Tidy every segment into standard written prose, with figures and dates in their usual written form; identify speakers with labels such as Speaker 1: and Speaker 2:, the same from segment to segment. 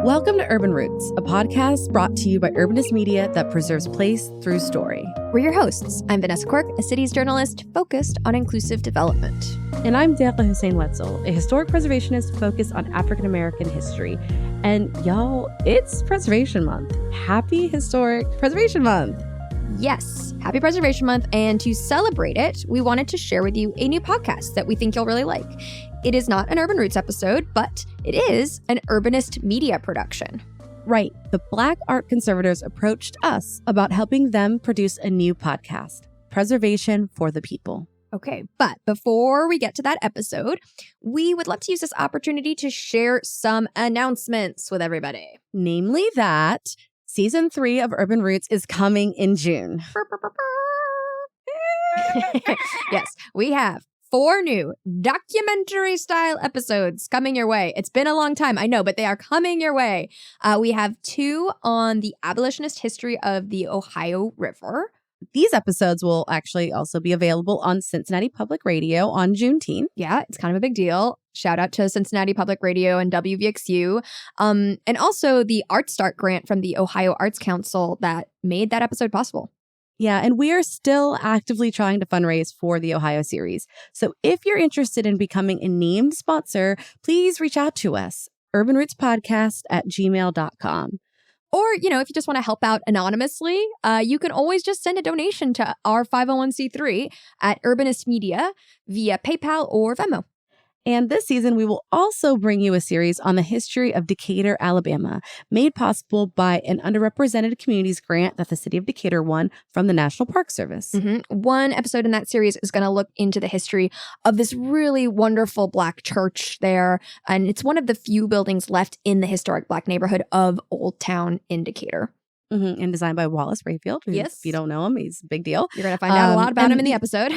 Speaker 1: Welcome to Urban Roots, a podcast brought to you by Urbanist Media that preserves place through story.
Speaker 2: We're your hosts. I'm Vanessa Quirk, a cities journalist focused on inclusive development.
Speaker 1: And I'm Nylah Hussein-Wetzel, a historic preservationist focused on African American history. And y'all, it's Preservation Month. Happy Historic Preservation Month.
Speaker 2: Yes, happy Preservation Month. And to celebrate it, we wanted to share with you a new podcast that we think you'll really like. It is not an Urban Roots episode, but it is an Urbanist Media production.
Speaker 1: Right. The Black Art Conservators approached us about helping them produce a new podcast, Preservation for the People.
Speaker 2: Okay, but before we get to that episode, we would love to use this opportunity to share some announcements with everybody.
Speaker 1: Namely that Season 3 of Urban Roots is coming in June.
Speaker 2: Yes, we have 4 new documentary-style episodes coming your way. It's been a long time, I know, but they are coming your way. We have 2 on the abolitionist history of the Ohio River.
Speaker 1: These episodes will actually also be available on Cincinnati Public Radio on Juneteenth.
Speaker 2: Yeah, it's kind of a big deal. Shout out to Cincinnati Public Radio and WVXU. And also the Art Start grant from the Ohio Arts Council that made that episode possible.
Speaker 1: Yeah, and we are still actively trying to fundraise for the Ohio series. So if you're interested in becoming a named sponsor, please reach out to us, urbanrootspodcast@gmail.com.
Speaker 2: Or, if you just want to help out anonymously, you can always just send a donation to our 501c3 at Urbanist Media via PayPal or Venmo.
Speaker 1: And this season, we will also bring you a series on the history of Decatur, Alabama, made possible by an underrepresented communities grant that the city of Decatur won from the National Park Service.
Speaker 2: One episode in that series is going to look into the history of this really wonderful Black church there. And it's one of the few buildings left in the historic Black neighborhood of Old Town in Decatur.
Speaker 1: And designed by Wallace Rayfield.
Speaker 2: Yes.
Speaker 1: If you don't know him, he's a big deal.
Speaker 2: You're going to find out a lot about him in the episode.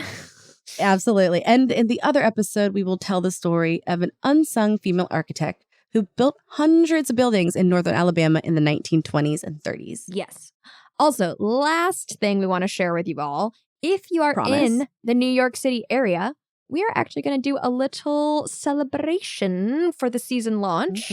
Speaker 1: Absolutely. And in the other episode, we will tell the story of an unsung female architect who built hundreds of buildings in northern Alabama in the 1920s and 30s.
Speaker 2: Yes. Also, last thing we want to share with you all, if you are in the New York City area, we are actually going to do a little celebration for the season launch,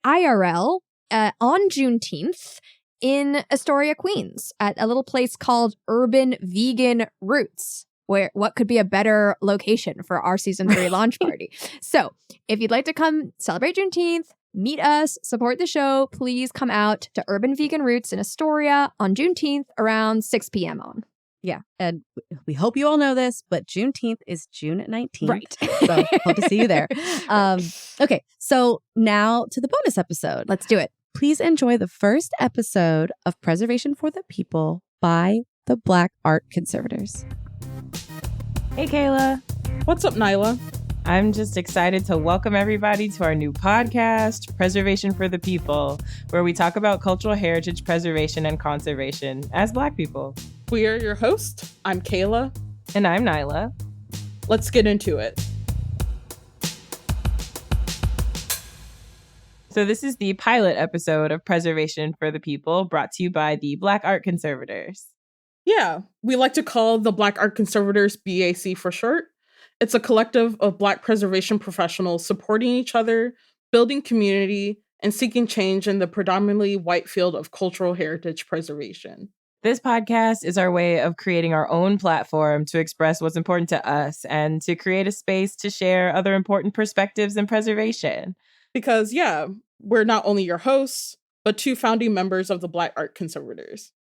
Speaker 2: IRL, on Juneteenth in Astoria, Queens, at a little place called Urban Vegan Roots. What could be a better location for our season 3 launch party? So if you'd like to come celebrate Juneteenth, meet us, support the show, please come out to Urban Vegan Roots in Astoria on Juneteenth around 6 p.m. on.
Speaker 1: Yeah. And we hope you all know this, but Juneteenth is June 19th.
Speaker 2: Right.
Speaker 1: So hope to see you there. Okay. So now to the bonus episode.
Speaker 2: Let's do it.
Speaker 1: Please enjoy the first episode of Preservation for the People by the Black Art Conservators.
Speaker 3: Hey, Kayla.
Speaker 4: What's up, Nylah?
Speaker 3: I'm just excited to welcome everybody to our new podcast, Preservation for the People, where we talk about cultural heritage preservation and conservation as Black people.
Speaker 4: We are your hosts. I'm Kayla.
Speaker 3: And I'm Nylah.
Speaker 4: Let's get into it.
Speaker 3: So this is the pilot episode of Preservation for the People, brought to you by the Black Art Conservators.
Speaker 4: Yeah, we like to call the Black Art Conservators BAC for short. It's a collective of Black preservation professionals supporting each other, building community, and seeking change in the predominantly white field of cultural heritage preservation.
Speaker 3: This podcast is our way of creating our own platform to express what's important to us and to create a space to share other important perspectives in preservation.
Speaker 4: Because, we're not only your hosts, but 2 founding members of the Black Art Conservators.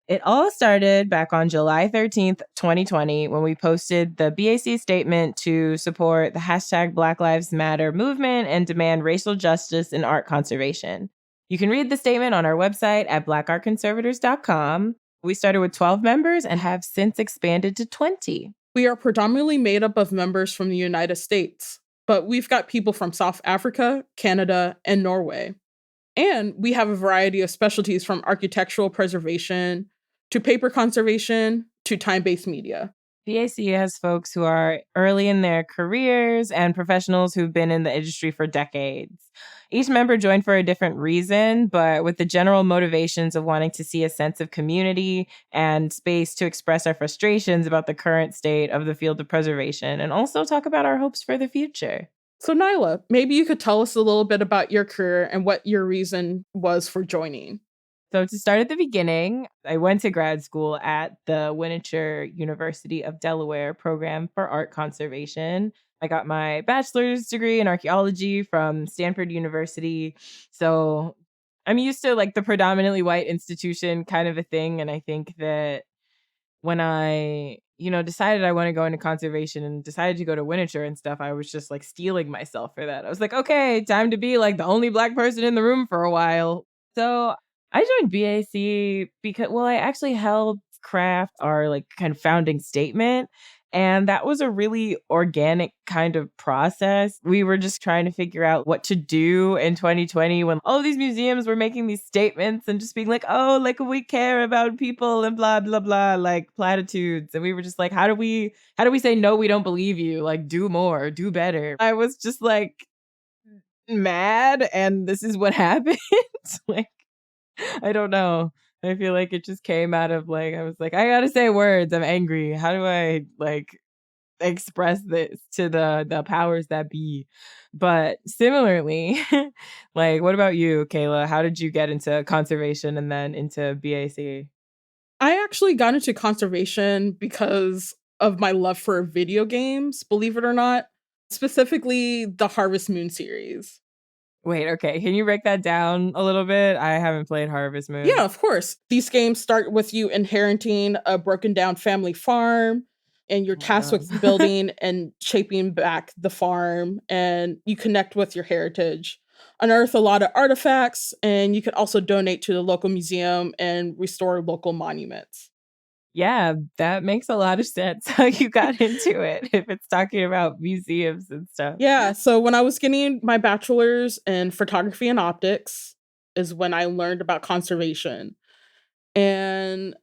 Speaker 3: It all started back on July 13th, 2020, when we posted the BAC statement to support the hashtag Black Lives Matter movement and demand racial justice in art conservation. You can read the statement on our website at blackartconservators.com. We started with 12 members and have since expanded to 20.
Speaker 4: We are predominantly made up of members from the United States, but we've got people from South Africa, Canada, and Norway. And we have a variety of specialties from architectural preservation to paper conservation to time-based media.
Speaker 3: BAC has folks who are early in their careers and professionals who've been in the industry for decades. Each member joined for a different reason, but with the general motivations of wanting to see a sense of community and space to express our frustrations about the current state of the field of preservation and also talk about our hopes for the future.
Speaker 4: So Nylah, maybe you could tell us a little bit about your career and what your reason was for joining.
Speaker 3: So to start at the beginning, I went to grad school at the University of Delaware program for art conservation. I got my bachelor's degree in archaeology from Stanford University. So I'm used to like the predominantly white institution kind of a thing. And I think that when I, decided I want to go into conservation and decided to go to Winterthur and stuff, I was just like stealing myself for that. I was like, okay, time to be like the only Black person in the room for a while. So I joined BAC because, I actually helped craft our like kind of founding statement. And that was a really organic kind of process. We were just trying to figure out what to do in 2020 when all of these museums were making these statements and just being like, oh, like we care about people and blah, blah, blah, like platitudes. And we were just like, how do we say, no, we don't believe you? Like, do more, do better. I was just like mad. And this is what happened. Like, I don't know. I feel like it just came out of like, I was like, I gotta say words. I'm angry. How do I like express this to the powers that be? But similarly, like, what about you, Kayla? How did you get into conservation and then into BAC?
Speaker 4: I actually got into conservation because of my love for video games, believe it or not, specifically the Harvest Moon series.
Speaker 3: Wait, okay. Can you break that down a little bit? I haven't played Harvest Moon.
Speaker 4: Yeah, of course. These games start with you inheriting a broken down family farm, and you're tasked with building and shaping back the farm, and you connect with your heritage, unearth a lot of artifacts, and you can also donate to the local museum and restore local monuments.
Speaker 3: Yeah, that makes a lot of sense how you got into it if it's talking about museums and stuff.
Speaker 4: Yeah, so when I was getting my bachelor's in photography and optics is when I learned about conservation. And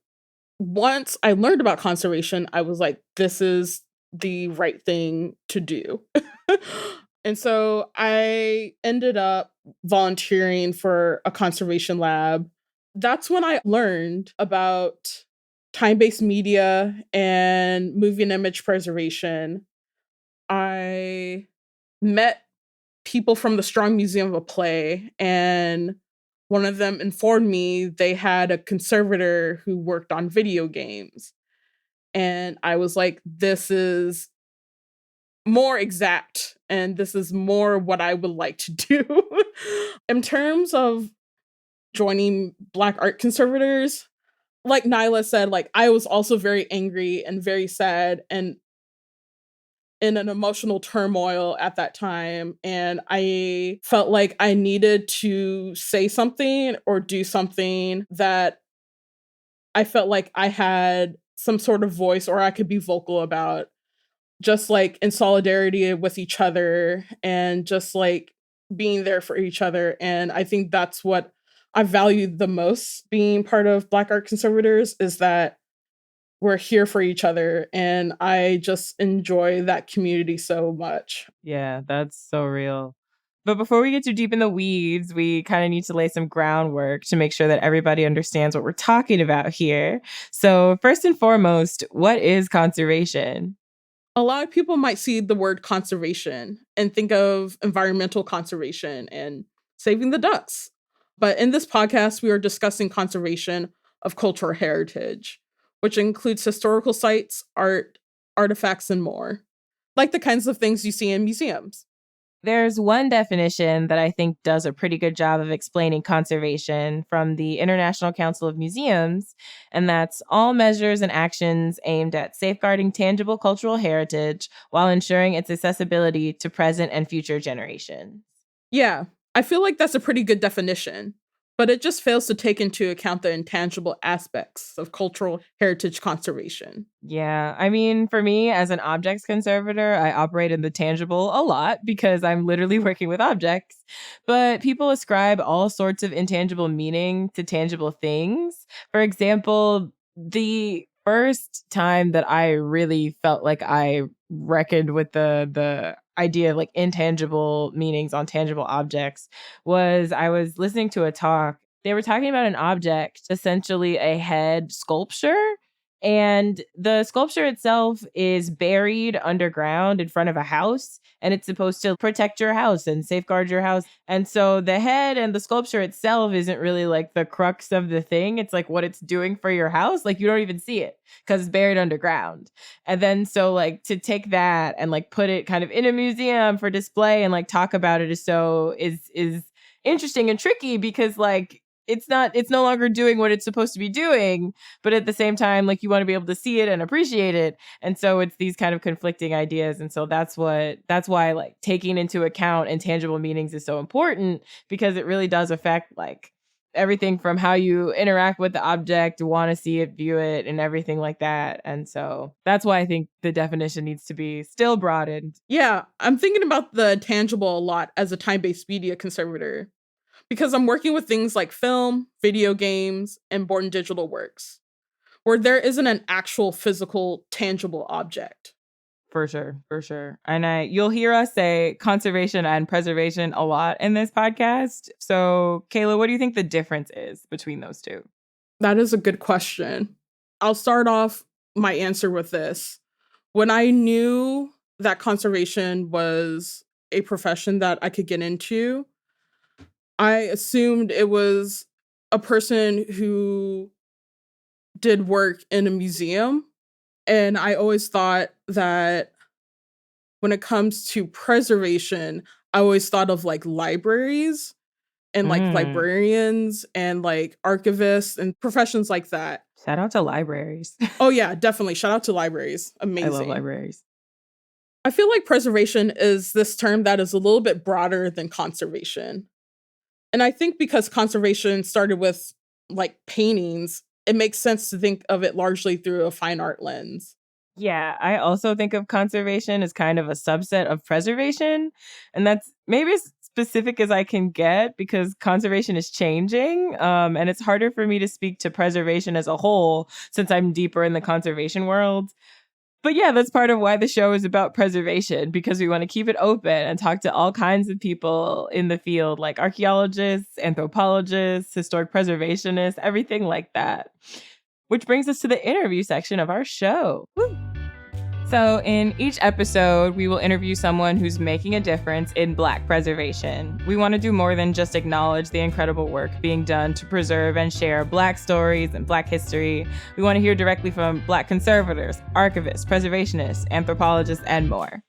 Speaker 4: once I learned about conservation, I was like, this is the right thing to do. And so I ended up volunteering for a conservation lab. That's when I learned about time-based media and movie and image preservation. I met people from the Strong Museum of a Play, and one of them informed me they had a conservator who worked on video games. And I was like, this is more exact, and this is more what I would like to do. In terms of joining Black Art Conservators, like Nylah said, like I was also very angry and very sad and in an emotional turmoil at that time. And I felt like I needed to say something or do something that I felt like I had some sort of voice or I could be vocal about, just like in solidarity with each other and just like being there for each other. And I think that's what I valued the most being part of Black Art Conservators, is that we're here for each other. And I just enjoy that community so much.
Speaker 3: Yeah, that's so real. But before we get too deep in the weeds, we kind of need to lay some groundwork to make sure that everybody understands what we're talking about here. So first and foremost, what is conservation?
Speaker 4: A lot of people might see the word conservation and think of environmental conservation and saving the ducks. But in this podcast, we are discussing conservation of cultural heritage, which includes historical sites, art, artifacts, and more, like the kinds of things you see in museums.
Speaker 3: There's one definition that I think does a pretty good job of explaining conservation from the International Council of Museums, and that's all measures and actions aimed at safeguarding tangible cultural heritage while ensuring its accessibility to present and future generations.
Speaker 4: Yeah, I feel like that's a pretty good definition, but it just fails to take into account the intangible aspects of cultural heritage conservation.
Speaker 3: Yeah, I mean, for me as an objects conservator, I operate in the tangible a lot because I'm literally working with objects. But people ascribe all sorts of intangible meaning to tangible things. For example, the first time that I really felt like I reckoned with the idea of like intangible meanings on tangible objects was I was listening to a talk. They were talking about an object, essentially a head sculpture. And the sculpture itself is buried underground in front of a house, and it's supposed to protect your house and safeguard your house. And so the head and the sculpture itself isn't really like the crux of the thing. It's like what it's doing for your house. Like you don't even see it because it's buried underground. And then so like to take that and like put it kind of in a museum for display and like talk about it is interesting and tricky because like it's no longer doing what it's supposed to be doing, but at the same time, like you want to be able to see it and appreciate it. And so it's these kind of conflicting ideas. And so that's why like taking into account intangible meanings is so important, because it really does affect like everything from how you interact with the object, want to see it, view it, and everything like that. And so that's why I think the definition needs to be still broadened.
Speaker 4: Yeah, I'm thinking about the tangible a lot as a time-based media conservator, because I'm working with things like film, video games, and born digital works, where there isn't an actual physical, tangible object.
Speaker 3: For sure. And you'll hear us say conservation and preservation a lot in this podcast. So, Kayla, what do you think the difference is between those two?
Speaker 4: That is a good question. I'll start off my answer with this. When I knew that conservation was a profession that I could get into, I assumed it was a person who did work in a museum. And I always thought that when it comes to preservation, I always thought of like libraries and like librarians and like archivists and professions like that.
Speaker 3: Shout out to libraries.
Speaker 4: Oh yeah, definitely. Shout out to libraries. Amazing.
Speaker 3: I love libraries.
Speaker 4: I feel like preservation is this term that is a little bit broader than conservation. And I think because conservation started with like paintings, it makes sense to think of it largely through a fine art lens.
Speaker 3: Yeah, I also think of conservation as kind of a subset of preservation. And that's maybe as specific as I can get because conservation is changing. And it's harder for me to speak to preservation as a whole since I'm deeper in the conservation world. But yeah, that's part of why the show is about preservation, because we want to keep it open and talk to all kinds of people in the field, like archaeologists, anthropologists, historic preservationists, everything like that. Which brings us to the interview section of our show. Woo! So in each episode, we will interview someone who's making a difference in Black preservation. We want to do more than just acknowledge the incredible work being done to preserve and share Black stories and Black history. We want to hear directly from Black conservators, archivists, preservationists, anthropologists, and more.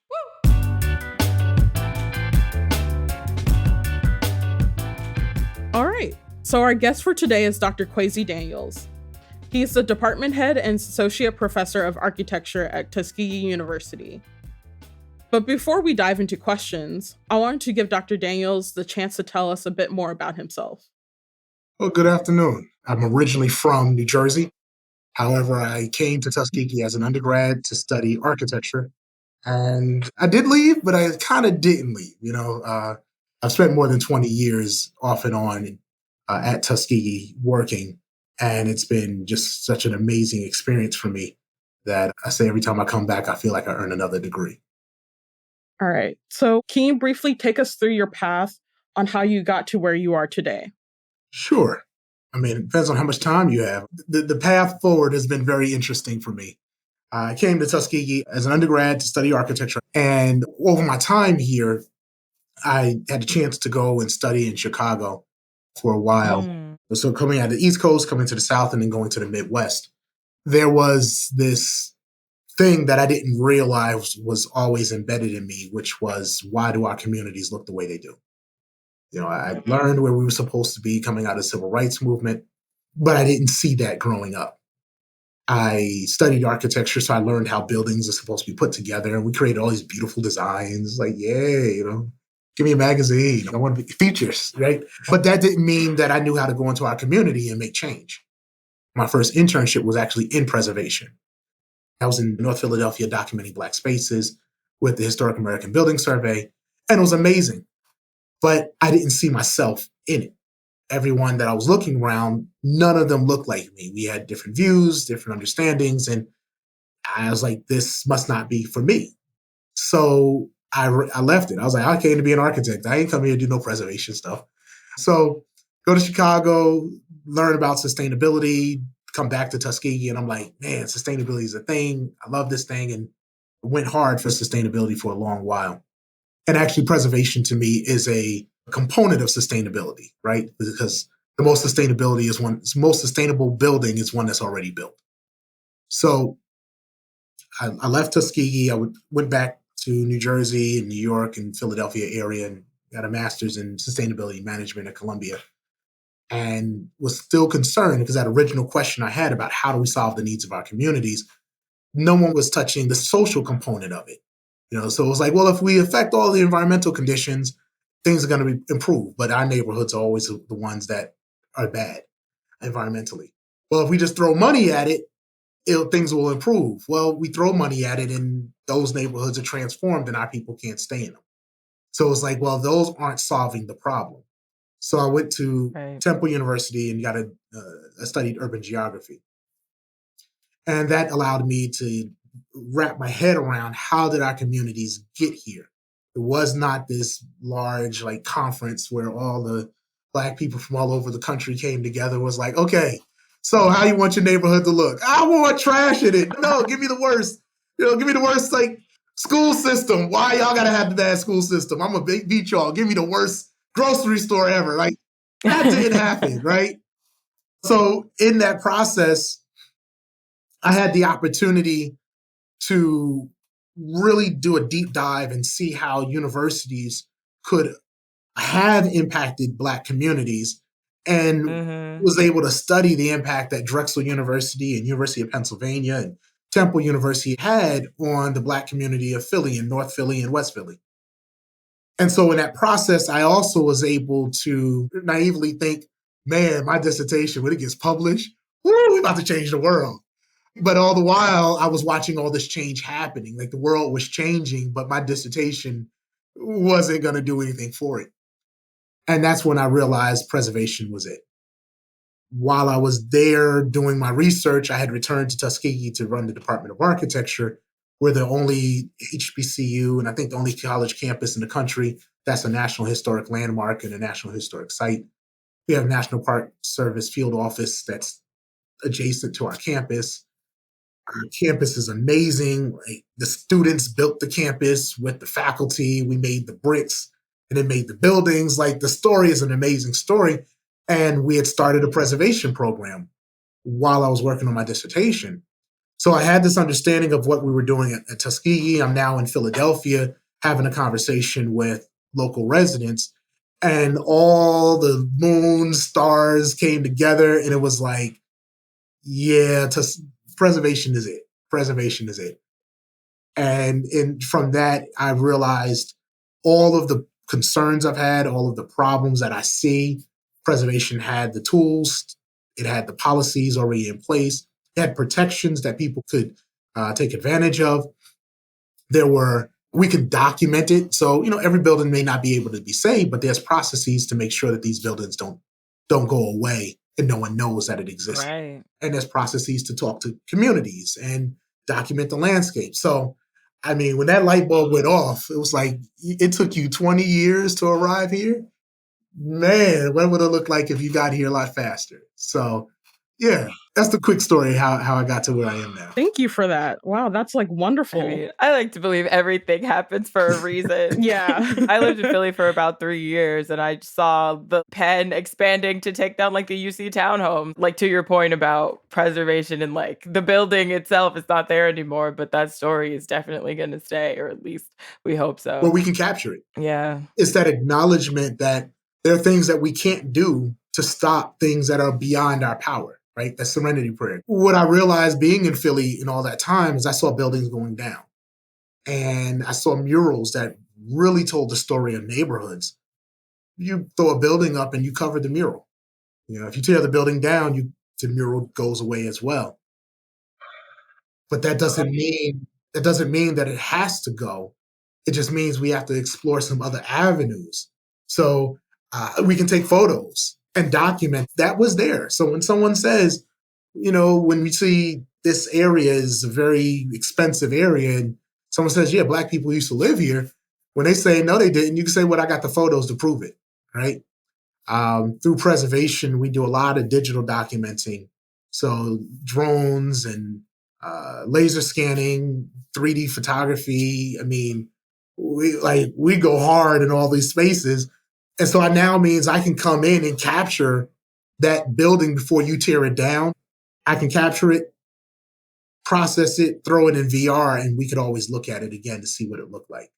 Speaker 4: All right. So our guest for today is Dr. Kwesi Daniels. He's the department head and associate professor of architecture at Tuskegee University. But before we dive into questions, I wanted to give Dr. Daniels the chance to tell us a bit more about himself.
Speaker 5: Well, good afternoon. I'm originally from New Jersey. However, I came to Tuskegee as an undergrad to study architecture. And I did leave, but I kind of didn't leave. I've spent more than 20 years off and on at Tuskegee working. And it's been just such an amazing experience for me that I say every time I come back, I feel like I earn another degree.
Speaker 4: All right. So can you briefly take us through your path on how you got to where you are today?
Speaker 5: Sure. I mean, it depends on how much time you have. The path forward has been very interesting for me. I came to Tuskegee as an undergrad to study architecture. And over my time here, I had a chance to go and study in Chicago for a while. So coming out of the East Coast, coming to the South, and then going to the Midwest, there was this thing that I didn't realize was always embedded in me, which was, why do our communities look the way they do? I learned where we were supposed to be coming out of the civil rights movement, but I didn't see that growing up. I studied architecture, so I learned how buildings are supposed to be put together, and we created all these beautiful designs. Like, yay, give me a magazine. I want to be features, right? But that didn't mean that I knew how to go into our community and make change. My first internship was actually in preservation. I was in North Philadelphia documenting Black spaces with the Historic American Building Survey, and it was amazing. But I didn't see myself in it. Everyone that I was looking around, none of them looked like me. We had different views, different understandings, and I was like, this must not be for me. So I left it. I was like, I came to be an architect. I ain't come here to do no preservation stuff. So go to Chicago, learn about sustainability, come back to Tuskegee and I'm like, man, sustainability is a thing. I love this thing, and went hard for sustainability for a long while. And actually, preservation to me is a component of sustainability, right? Because the most sustainable building is one that's already built. So I left Tuskegee. I went back to New Jersey and New York and Philadelphia area and got a master's in sustainability management at Columbia, and was still concerned because that original question I had about how do we solve the needs of our communities, no one was touching the social component of it. So it was like, well, if we affect all the environmental conditions, things are going to be improved. But our neighborhoods are always the ones that are bad environmentally. Well, if we just throw money at it, things will improve. Well, we throw money at it and those neighborhoods are transformed and our people can't stay in them. So it's like, well, those aren't solving the problem. So I went to Temple University and I studied urban geography. And that allowed me to wrap my head around how did our communities get here? It was not this large conference where all the Black people from all over the country came together. It was like, okay, so how you want your neighborhood to look? I want trash in it. No, give me the worst. Give me the worst school system. Why y'all gotta have the bad school system? I'm a big beat y'all. Give me the worst grocery store ever. That didn't happen, right? So in that process, I had the opportunity to really do a deep dive and see how universities could have impacted Black communities, and was able to study the impact that Drexel University and University of Pennsylvania and Temple University had on the Black community of Philly and North Philly and West Philly. And so in that process, I also was able to naively think, man, my dissertation, when it gets published, we're about to change the world. But all the while, I was watching all this change happening. The world was changing, but my dissertation wasn't going to do anything for it. And that's when I realized preservation was it. While I was there doing my research, I had returned to Tuskegee to run the Department of Architecture. We're the only HBCU and I think the only college campus in the country that's a National Historic Landmark and a National Historic Site. We have National Park Service field office that's adjacent to our campus. Our campus is amazing. The students built the campus with the faculty. We made the bricks and then made the buildings. The story is an amazing story. And we had started a preservation program while I was working on my dissertation. So I had this understanding of what we were doing at Tuskegee. I'm now in Philadelphia having a conversation with local residents, and all the moons, stars came together, and it was like, yeah, preservation is it. Preservation is it. And from that, I realized all of the concerns I've had, all of the problems that I see, preservation had the tools, it had the policies already in place, it had protections that people could take advantage of. We can document it. So, every building may not be able to be saved, but there's processes to make sure that these buildings don't go away and no one knows that it exists.
Speaker 3: Right.
Speaker 5: And there's processes to talk to communities and document the landscape. So, when that light bulb went off, it was like, it took you 20 years to arrive here. Man, what would it look like if you got here a lot faster? So, yeah, that's the quick story how I got to where I am now.
Speaker 4: Thank you for that. Wow, that's wonderful.
Speaker 3: I like to believe everything happens for a reason.
Speaker 4: Yeah.
Speaker 3: I lived in Philly for about 3 years, and I saw the pen expanding to take down the UC townhome. To your point about preservation and the building itself is not there anymore, but that story is definitely going to stay, or at least we hope so.
Speaker 5: Well, we can capture it.
Speaker 3: Yeah.
Speaker 5: It's that acknowledgement that there are things that we can't do to stop things that are beyond our power, right? That serenity prayer. What I realized being in Philly in all that time is I saw buildings going down. And I saw murals that really told the story of neighborhoods. You throw a building up and you cover the mural. If you tear the building down, the mural goes away as well. But that doesn't mean that it has to go. It just means we have to explore some other avenues. So we can take photos and document that was there. So when someone says, when we see this area is a very expensive area, and someone says, yeah, Black people used to live here. When they say, no, they didn't, you can say, well, I got the photos to prove it, right? Through preservation, we do a lot of digital documenting So drones and laser scanning, 3D photography. I mean, we go hard in all these spaces. And so it now means I can come in and capture that building before you tear it down. I can capture it, process it, throw it in VR, and we could always look at it again to see what it looked like.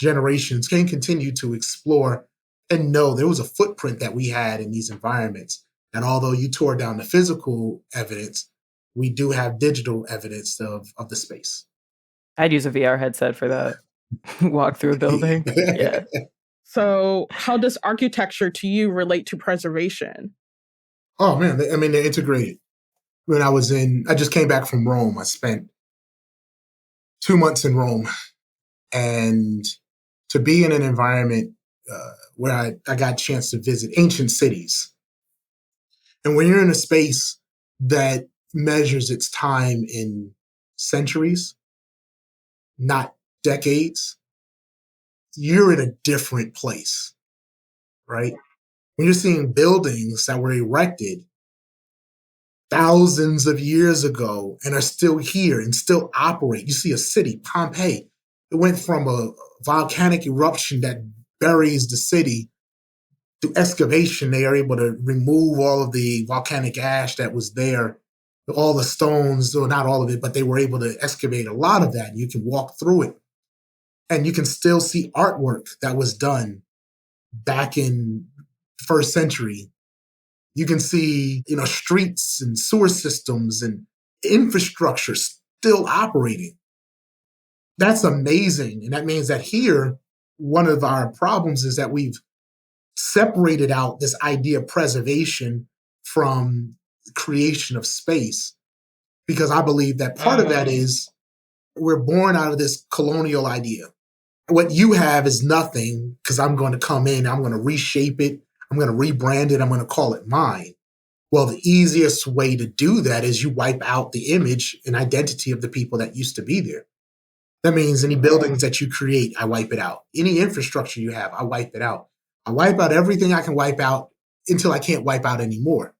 Speaker 5: Generations can continue to explore and know there was a footprint that we had in these environments. And although you tore down the physical evidence, we do have digital evidence of the space.
Speaker 3: I'd use a VR headset for that. Walk through a building. Yeah.
Speaker 4: So how does architecture to you relate to preservation?
Speaker 5: Oh, man. I mean, they're integrated. When I just came back from Rome. I spent 2 months in Rome. And to be in an environment where I got a chance to visit ancient cities. And when you're in a space that measures its time in centuries, not decades, you're in a different place, right? When you're seeing buildings that were erected thousands of years ago and are still here and still operate. You see a city, Pompeii. It went from a volcanic eruption that buries the city. Through excavation, they are able to remove all of the volcanic ash that was there, all the stones, or not all of it, but they were able to excavate a lot of that. You can walk through it. And you can still see artwork that was done back in first century. You can see, streets and sewer systems and infrastructure still operating. That's amazing. And that means that here, one of our problems is that we've separated out this idea of preservation from creation of space. Because I believe that part of that is we're born out of this colonial idea. What you have is nothing because I'm going to come in, I'm going to reshape it, I'm going to rebrand it, I'm going to call it mine. Well, the easiest way to do that is you wipe out the image and identity of the people that used to be there. That means any buildings that you create, I wipe it out. Any infrastructure you have, I wipe it out. I wipe out everything I can wipe out until I can't wipe out anymore.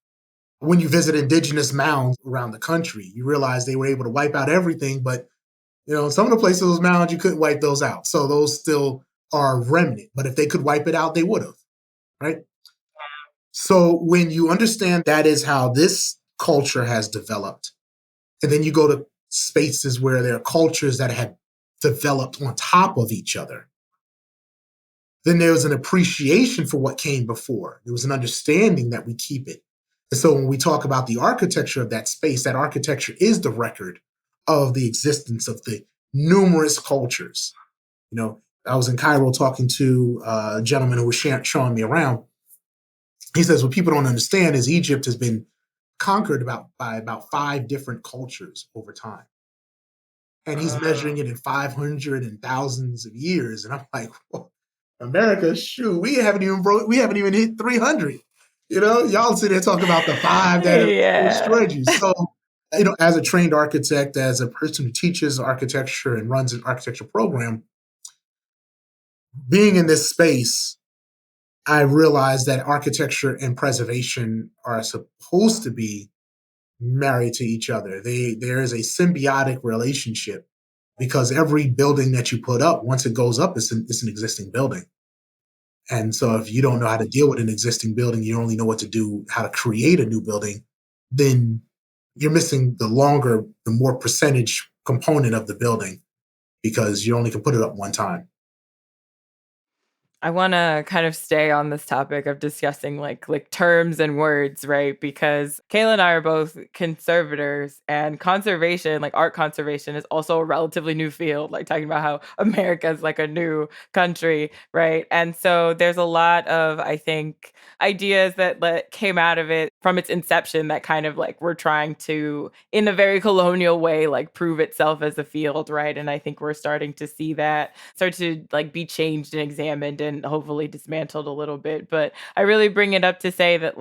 Speaker 5: When you visit indigenous mounds around the country, you realize they were able to wipe out everything, but some of the places, those mounds, you couldn't wipe those out. So those still are remnant. But if they could wipe it out, they would have, right? So when you understand that is how this culture has developed, and then you go to spaces where there are cultures that have developed on top of each other, then there's an appreciation for what came before. There was an understanding that we keep it. And so when we talk about the architecture of that space, that architecture is the record of the existence of the numerous cultures. I was in Cairo talking to a gentleman who was showing me around. He says, what people don't understand is Egypt has been conquered by about 5 different cultures over time. And he's measuring it in 500 and thousands of years. And I'm like, well, America, shoot, we haven't even hit 300. Y'all sit there talking about the 5 that destroyed you. So, as a trained architect, as a person who teaches architecture and runs an architecture program, being in this space, I realized that architecture and preservation are supposed to be married to each other. There is a symbiotic relationship because every building that you put up, once it goes up, it's an existing building. And so if you don't know how to deal with an existing building, you only know how to create a new building, then you're missing the more percentage component of the building because you only can put it up one time.
Speaker 3: I want to kind of stay on this topic of discussing like terms and words, right? Because Kayla and I are both conservators, and conservation, like art conservation, is also a relatively new field, like talking about how America is like a new country, right? And so there's a lot of, I think, ideas that came out of it from its inception that kind of like we're trying to, in a very colonial way, like prove itself as a field, right? And I think we're starting to see that start to like be changed and examined and hopefully dismantled a little bit. But I really bring it up to say that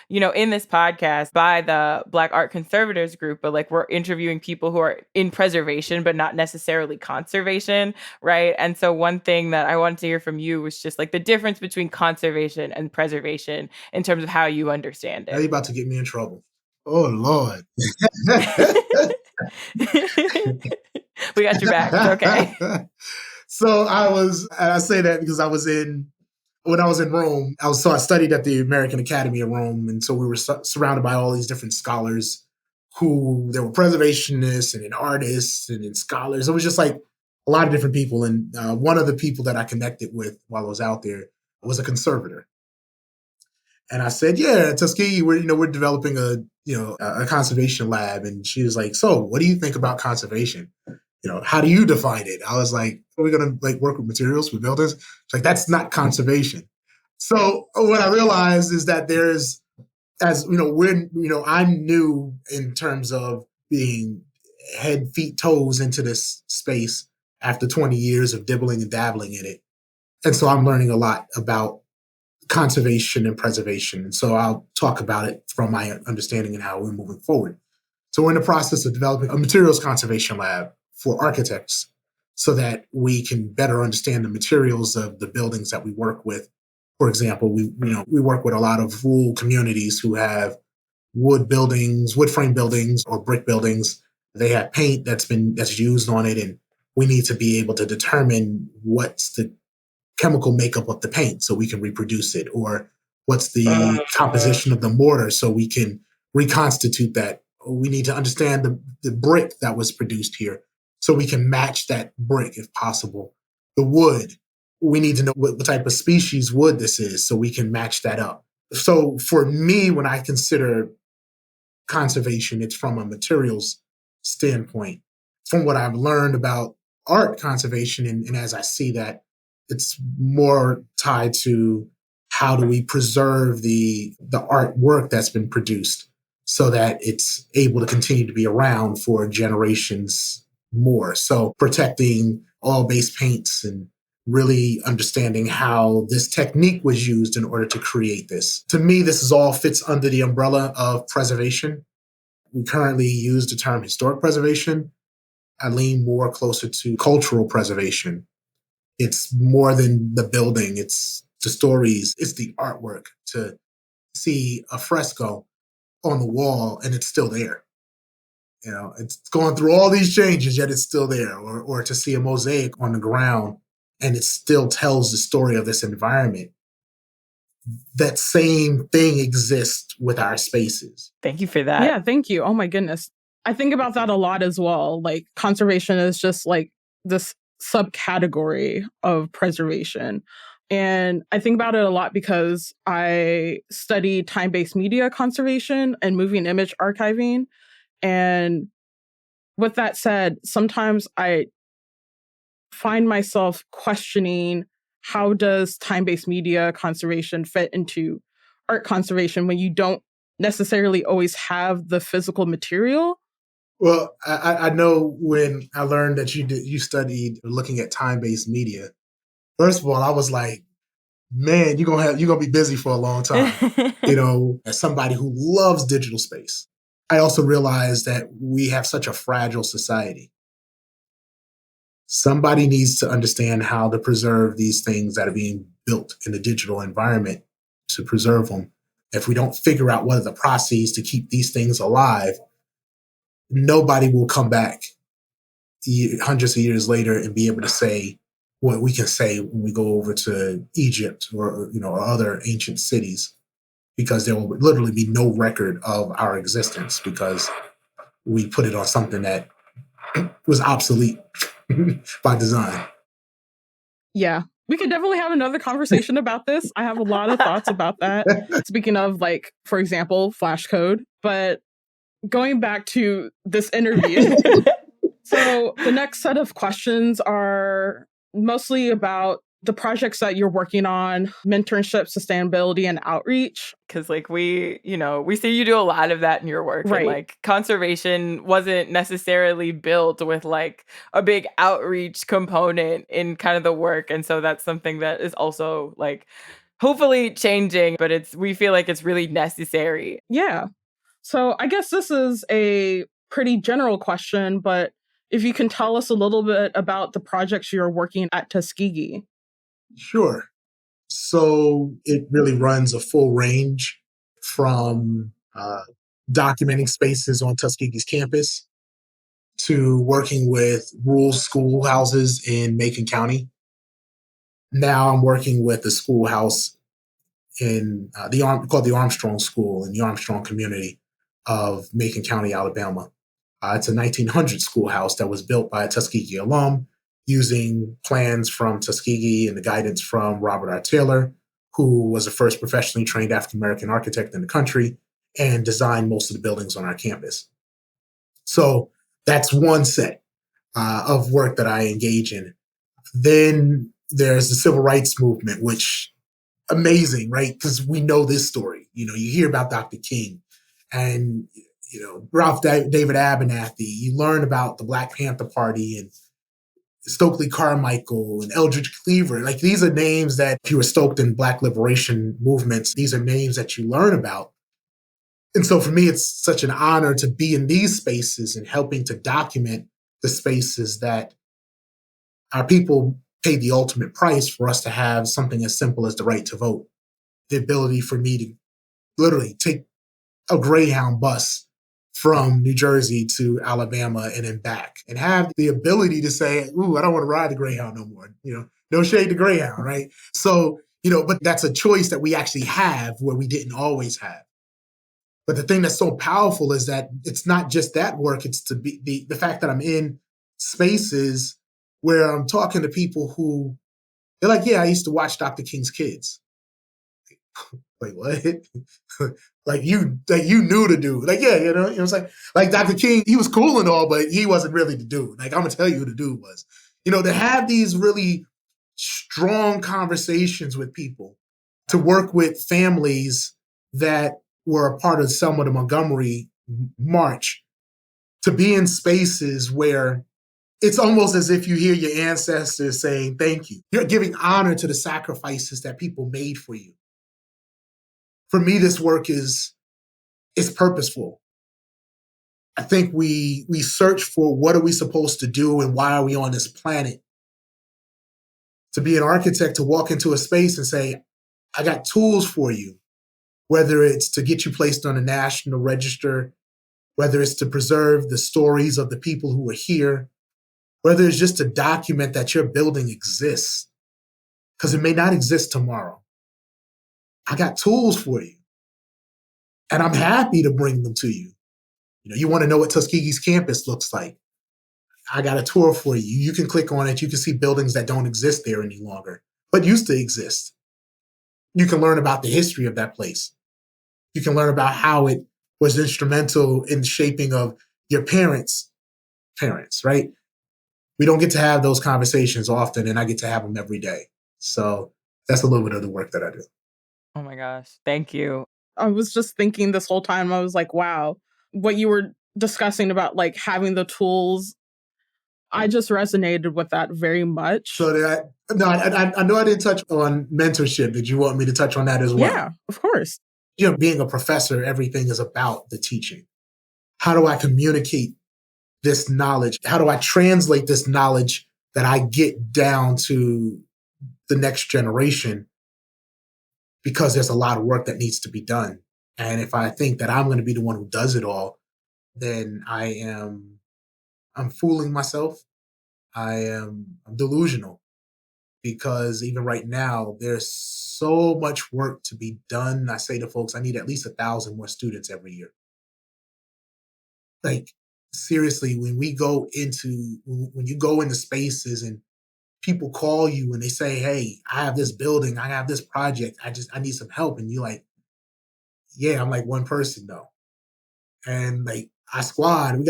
Speaker 3: in this podcast by the Black Art Conservators group, but like we're interviewing people who are in preservation, but not necessarily conservation, right? And so one thing that I wanted to hear from you was just like the difference between conservation and preservation in terms of how you understand it.
Speaker 5: Now you're about to get me in trouble. Oh, Lord.
Speaker 3: We got your back. It's okay.
Speaker 5: So I say that because when I was in Rome, I studied at the American Academy of Rome. And so we were surrounded by all these different scholars there were preservationists and artists and scholars. It was just like a lot of different people. And one of the people that I connected with while I was out there was a conservator. And I said, yeah, at Tuskegee, we're developing a conservation lab. And she was like, so what do you think about conservation? How do you define it? I was like, are we going to work with materials, with buildings? She's like, that's not conservation. So what I realized is that I'm new in terms of being head, feet, toes into this space after 20 years of dibbling and dabbling in it. And so I'm learning a lot about conservation and preservation. And so I'll talk about it from my understanding and how we're moving forward. So we're in the process of developing a materials conservation lab for architects so that we can better understand the materials of the buildings that we work with. For example, we work with a lot of rural communities who have wood frame buildings or brick buildings. They have paint that's used on it, and we need to be able to determine what's the chemical makeup of the paint so we can reproduce it, or what's the composition of the mortar so we can reconstitute that. We need to understand the brick that was produced here so we can match that brick if possible. The wood, we need to know what type of species wood this is so we can match that up. So for me, when I consider conservation, it's from a materials standpoint. From what I've learned about art conservation, and as I see that, it's more tied to how do we preserve the artwork that's been produced so that it's able to continue to be around for generations more. So protecting oil-based paints and really understanding how this technique was used in order to create this. To me, this all fits under the umbrella of preservation. We currently use the term historic preservation. I lean more closer to cultural preservation. It's more than the building. It's the stories. It's the artwork. To see a fresco on the wall and it's still there. It's going through all these changes, yet it's still there. Or to see a mosaic on the ground and it still tells the story of this environment. That same thing exists with our spaces.
Speaker 3: Thank you for that.
Speaker 4: Yeah, thank you. Oh my goodness. I think about that a lot as well. Like conservation is just like this subcategory of preservation. And I think about it a lot because I studied time-based media conservation and movie and image archiving. And with that said, sometimes I find myself questioning, how does time-based media conservation fit into art conservation when you don't necessarily always have the physical material?
Speaker 5: Well, I know when I learned that you studied looking at time-based media. First of all, I was like, man, you're gonna be busy for a long time. As somebody who loves digital space, I also realized that we have such a fragile society. Somebody needs to understand how to preserve these things that are being built in the digital environment, to preserve them. If we don't figure out what are the processes to keep these things alive, nobody will come back hundreds of years later and be able to say what we can say when we go over to Egypt or other ancient cities, because there will literally be no record of our existence because we put it on something that was obsolete by design.
Speaker 4: Yeah, we could definitely have another conversation about this. I have a lot of thoughts about that. Speaking of, like, for example, flash code, but going back to this interview. So the next set of questions are mostly about the projects that you're working on, mentorship, sustainability, and outreach.
Speaker 3: Because we see you do a lot of that in your work.
Speaker 4: Right.
Speaker 3: And conservation wasn't necessarily built with a big outreach component in kind of the work. And so that's something that is also hopefully changing, but we feel like it's really necessary.
Speaker 4: Yeah. So I guess this is a pretty general question, but if you can tell us a little bit about the projects you're working at Tuskegee.
Speaker 5: Sure. So it really runs a full range from documenting spaces on Tuskegee's campus to working with rural schoolhouses in Macon County. Now I'm working with a schoolhouse in called the Armstrong School in the Armstrong community of Macon County, Alabama. It's a 1900 schoolhouse that was built by a Tuskegee alum using plans from Tuskegee and the guidance from Robert R. Taylor, who was the first professionally trained African-American architect in the country and designed most of the buildings on our campus. So that's one set of work that I engage in. Then there's the civil rights movement, which amazing, right? Because we know this story. You hear about Dr. King and, Ralph David Abernathy. You learn about the Black Panther Party and Stokely Carmichael and Eldridge Cleaver. Like, these are names that, if you were stoked in Black liberation movements, these are names that you learn about. And so for me, it's such an honor to be in these spaces and helping to document the spaces that our people paid the ultimate price for us to have something as simple as the right to vote. The ability for me to literally take a Greyhound bus from New Jersey to Alabama and then back, and have the ability to say, ooh, I don't want to ride the Greyhound no more. No shade to Greyhound, right? So, but that's a choice that we actually have where we didn't always have. But the thing that's so powerful is that it's not just that work, it's to be the fact that I'm in spaces where I'm talking to people who, they're like, yeah, I used to watch Dr. King's Kids. Like, what? like you knew the dude. Like, yeah, it's like Dr. King, he was cool and all, but he wasn't really the dude. Like, I'm gonna tell you who the dude was. To have these really strong conversations with people, to work with families that were a part of Selma to Montgomery March, to be in spaces where it's almost as if you hear your ancestors saying, thank you. You're giving honor to the sacrifices that people made for you. For me, this work is purposeful. I think we search for what are we supposed to do and why are we on this planet? To be an architect, to walk into a space and say, I got tools for you, whether it's to get you placed on a national register, whether it's to preserve the stories of the people who are here, whether it's just to document that your building exists, because it may not exist tomorrow. I got tools for you, and I'm happy to bring them to you. You want to know what Tuskegee's campus looks like? I got a tour for you. You can click on it. You can see buildings that don't exist there any longer, but used to exist. You can learn about the history of that place. You can learn about how it was instrumental in the shaping of your parents, right? We don't get to have those conversations often, and I get to have them every day. So that's a little bit of the work that I do.
Speaker 3: Oh my gosh. Thank you.
Speaker 4: I was just thinking this whole time, I was like, wow, what you were discussing about like having the tools, I just resonated with that very much.
Speaker 5: So I know I didn't touch on mentorship. Did you want me to touch on that as well?
Speaker 4: Yeah, of course.
Speaker 5: Being a professor, everything is about the teaching. How do I communicate this knowledge? How do I translate this knowledge that I get down to the next generation? Because there's a lot of work that needs to be done. And if I think that I'm going to be the one who does it all, then I'm fooling myself. I'm delusional, because even right now, there's so much work to be done. I say to folks, I need at least 1,000 more students every year. Like, seriously, when you go into spaces and people call you and they say, hey, I have this building, I have this project, I need some help. And you're like, yeah, I'm like one person though. And like our squad, we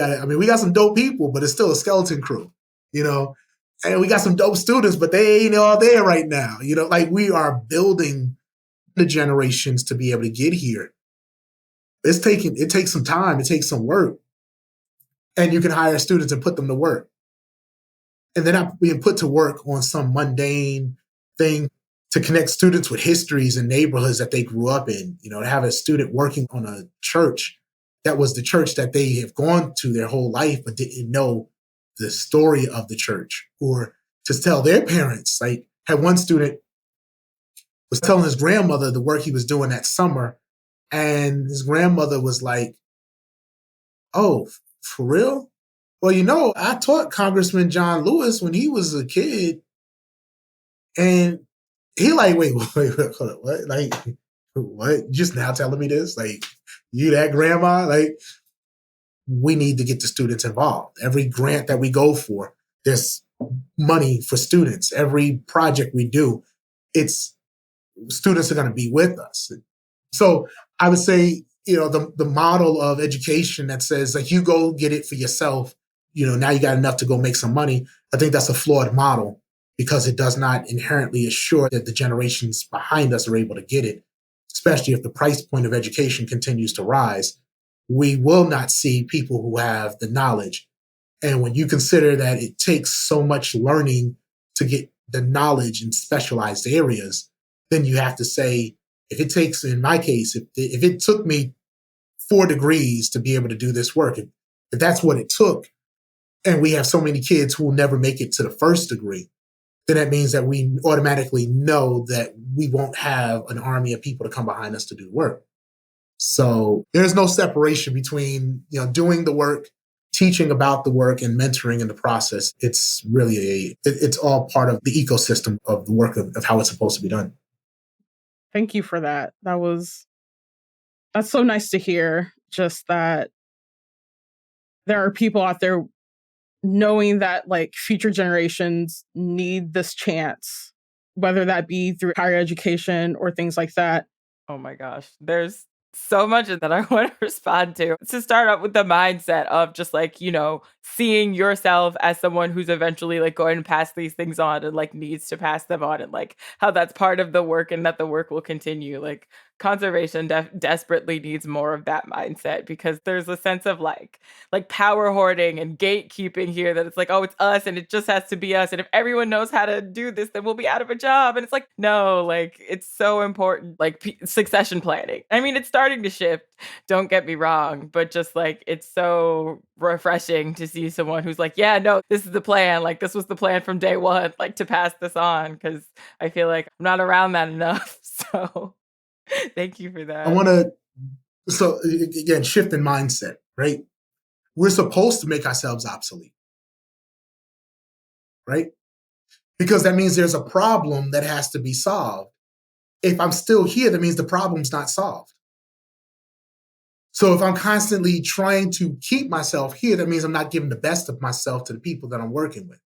Speaker 5: got some dope people, but it's still a skeleton crew, and we got some dope students, but they ain't all there right now. Like, we are building the generations to be able to get here. It takes some time, it takes some work. And you can hire students and put them to work. And they're not being put to work on some mundane thing to connect students with histories and neighborhoods that they grew up in. To have a student working on a church that was the church that they have gone to their whole life but didn't know the story of the church, or to tell their parents. Like, had one student was telling his grandmother the work he was doing that summer, and his grandmother was like, Oh, for real? Well, I taught Congressman John Lewis when he was a kid, and he like, wait, hold on, what? Like, what? You just now telling me this? Like, you that grandma? Like, we need to get the students involved. Every grant that we go for, there's money for students. Every project we do, it's students are going to be with us. So I would say, the model of education that says like, you go get it for yourself, now you got enough to go make some money. I think that's a flawed model because it does not inherently assure that the generations behind us are able to get it, especially if the price point of education continues to rise. We will not see people who have the knowledge. And when you consider that it takes so much learning to get the knowledge in specialized areas, then you have to say, if it takes, in my case, if it took me 4 degrees to be able to do this work, if that's what it took, and we have so many kids who will never make it to the 1st degree, then that means that we automatically know that we won't have an army of people to come behind us to do the work. So there's no separation between, doing the work, teaching about the work, and mentoring in the process. It's really it's all part of the ecosystem of the work of how it's supposed to be done.
Speaker 4: Thank you for that. That's so nice to hear, just that there are people out there knowing that like future generations need this chance, whether that be through higher education or things like that.
Speaker 3: Oh my gosh. There's so much that I want to respond to. To start up with the mindset of just like, seeing yourself as someone who's eventually like going to pass these things on and like needs to pass them on, and like how that's part of the work and that the work will continue. Like conservation desperately needs more of that mindset, because there's a sense of like power hoarding and gatekeeping here, that it's like, oh, it's us and it just has to be us. And if everyone knows how to do this, then we'll be out of a job. And it's like, no, like it's so important, like succession planning. I mean, it's starting to shift, don't get me wrong, but just like, it's so refreshing to see someone who's like, yeah, no, this is the plan. Like this was the plan from day one, like to pass this on, because I feel like I'm not around that enough. So thank you for that.
Speaker 5: I want to, so again, shift in mindset, right? We're supposed to make ourselves obsolete, right? Because that means there's a problem that has to be solved. If I'm still here, that means the problem's not solved. So if I'm constantly trying to keep myself here, that means I'm not giving the best of myself to the people that I'm working with.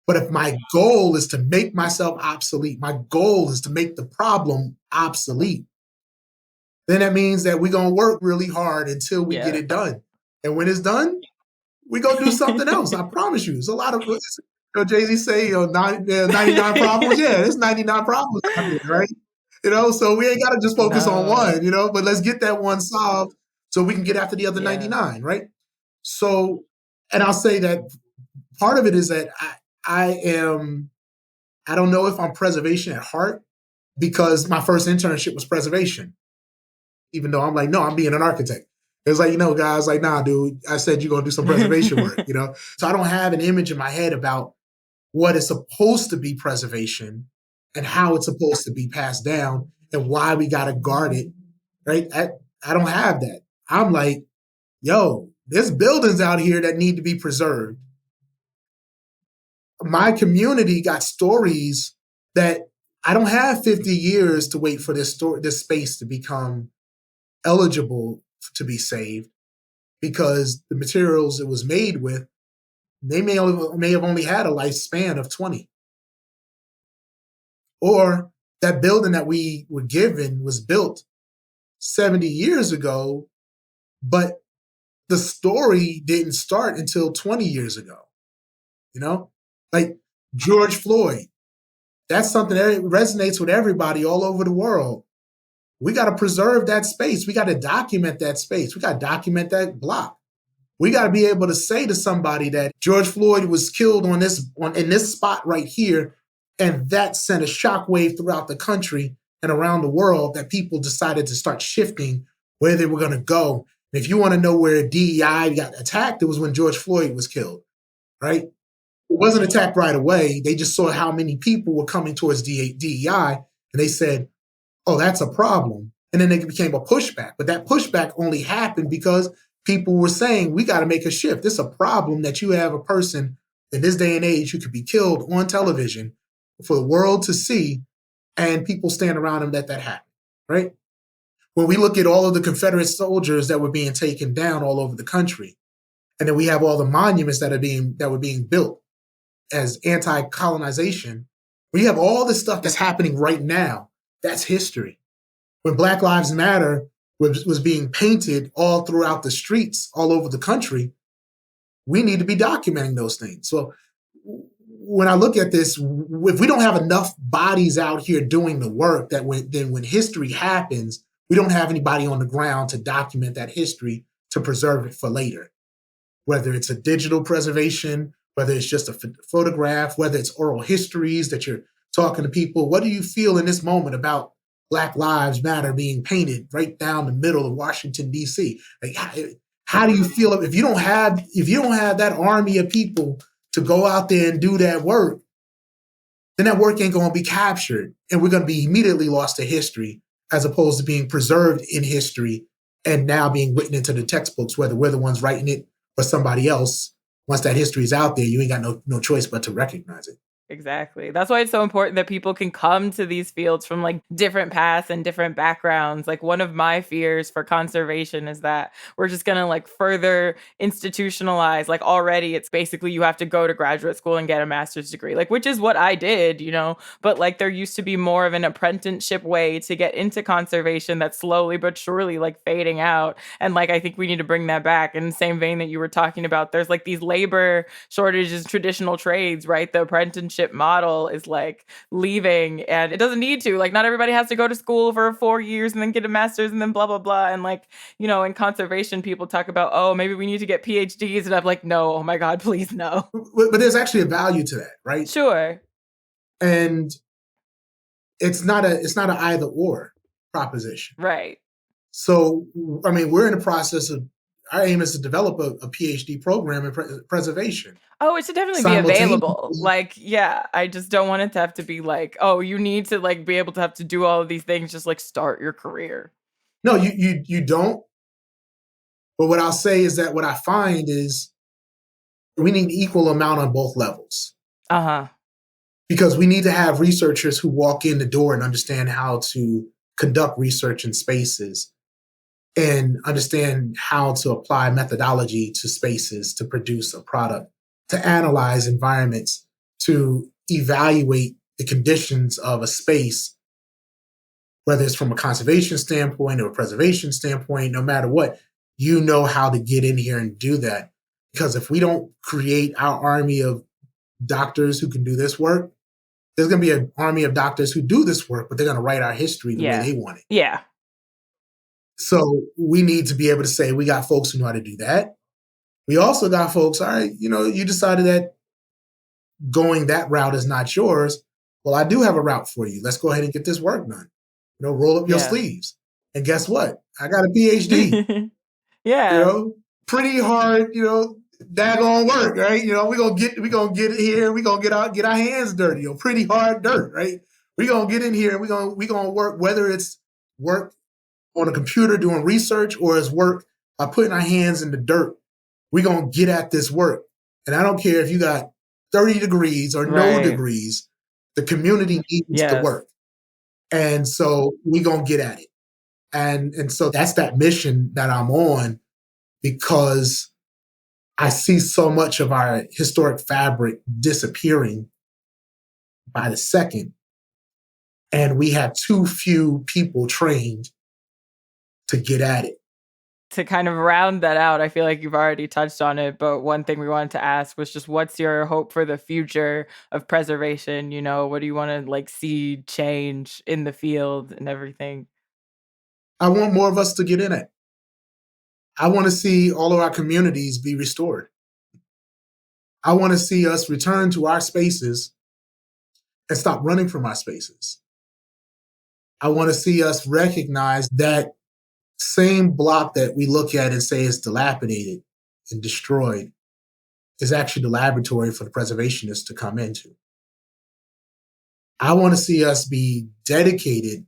Speaker 5: But if my goal is to make myself obsolete, my goal is to make the problem obsolete, then that means that we're going to work really hard until we get it done. And when it's done, we go do something else. I promise you. There's a lot of, Jay-Z say, 99 problems. Yeah, there's 99 problems, right? So we ain't got to just focus on one, but let's get that one solved so we can get after the other 99, right? So, and I'll say that part of it is that I don't know if I'm preservation at heart, because my first internship was preservation, even though I'm like, no, I'm being an architect. It was like, guys, like, nah, dude, I said you're going to do some preservation work, So I don't have an image in my head about what is supposed to be preservation and how it's supposed to be passed down and why we got to guard it, right? I don't have that. I'm like, there's buildings out here that need to be preserved. My community got stories that I don't have 50 years to wait for this space to become eligible to be saved, because the materials it was made with, they may have only had a lifespan of 20. Or that building that we were given was built 70 years ago, but the story didn't start until 20 years ago. Like George Floyd, that's something that resonates with everybody all over the world. We got to preserve that space. We got to document that space. We got to document that block. We got to be able to say to somebody that George Floyd was killed in this spot right here, and that sent a shockwave throughout the country and around the world, that people decided to start shifting where they were going to go. And if you want to know where DEI got attacked, it was when George Floyd was killed, right? It wasn't attacked right away. They just saw how many people were coming towards DEI, and they said, oh, that's a problem. And then it became a pushback. But that pushback only happened because people were saying, we got to make a shift. It's a problem that you have a person in this day and age who could be killed on television for the world to see, and people stand around and let that happen, right? When we look at all of the Confederate soldiers that were being taken down all over the country, and then we have all the monuments that were being built as anti-colonization, we have all this stuff that's happening right now. That's history. When Black Lives Matter was being painted all throughout the streets all over the country, we need to be documenting those things. So when I look at this, if we don't have enough bodies out here doing the work, when history happens, we don't have anybody on the ground to document that history to preserve it for later. Whether it's a digital preservation, whether it's just a photograph, whether it's oral histories that you're talking to people, what do you feel in this moment about Black Lives Matter being painted right down the middle of Washington, D.C.? Like, how do you feel if you don't have that army of people to go out there and do that work? Then that work ain't going to be captured, and we're going to be immediately lost to history, as opposed to being preserved in history and now being written into the textbooks, whether we're the ones writing it or somebody else. Once that history is out there, you ain't got no choice but to recognize it.
Speaker 3: Exactly. That's why it's so important that people can come to these fields from like different paths and different backgrounds. Like one of my fears for conservation is that we're just going to like further institutionalize. Like already it's basically you have to go to graduate school and get a master's degree, like which is what I did, but like there used to be more of an apprenticeship way to get into conservation that's slowly but surely like fading out. And like I think we need to bring that back. In the same vein that you were talking about, there's like these labor shortages, traditional trades, right? The apprenticeship model is like leaving, and it doesn't need to. Like not everybody has to go to school for 4 years and then get a master's and then blah blah blah. And like in conservation, people talk about, oh, maybe we need to get PhDs, and I'm like, no, oh my God, please no.
Speaker 5: But there's actually a value to that, right?
Speaker 3: Sure.
Speaker 5: And it's not an either or proposition,
Speaker 3: right?
Speaker 5: So I mean, we're in the process of. Our aim is to develop a PhD program in preservation.
Speaker 3: Oh, it should definitely be available. Like, yeah, I just don't want it to have to be like, oh, you need to like be able to have to do all of these things, just like start your career.
Speaker 5: No, you don't. But what I'll say is that what I find is we need equal amount on both levels.
Speaker 3: Uh-huh.
Speaker 5: Because we need to have researchers who walk in the door and understand how to conduct research in spaces and understand how to apply methodology to spaces to produce a product, to analyze environments, to evaluate the conditions of a space, whether it's from a conservation standpoint or a preservation standpoint, no matter what, how to get in here and do that. Because if we don't create our army of doctors who can do this work, there's going to be an army of doctors who do this work, but they're going to write our history the way they want it.
Speaker 3: Yeah.
Speaker 5: So we need to be able to say, we got folks who know how to do that. We also got folks, all right, you decided that going that route is not yours. Well, I do have a route for you. Let's go ahead and get this work done. Roll up your sleeves. And guess what? I got a PhD.
Speaker 3: Yeah.
Speaker 5: Pretty hard, daggone work, right? We're gonna get it here. We're gonna get our hands dirty, pretty hard dirt, right? We're gonna get in here and we're gonna work, whether it's work on a computer doing research or as work by putting our hands in the dirt. We're going to get at this work. And I don't care if you got 30 degrees or no degrees, the community needs the work. And so we're going to get at it. And so that's that mission that I'm on, because I see so much of our historic fabric disappearing by the second. And we have too few people trained to get at it.
Speaker 3: To kind of round that out, I feel like you've already touched on it, but one thing we wanted to ask was just what's your hope for the future of preservation? What do you want to like see change in the field and everything?
Speaker 5: I want more of us to get in it. I want to see all of our communities be restored. I want to see us return to our spaces and stop running from our spaces. I want to see us recognize that same block that we look at and say is dilapidated and destroyed is actually the laboratory for the preservationists to come into. I want to see us be dedicated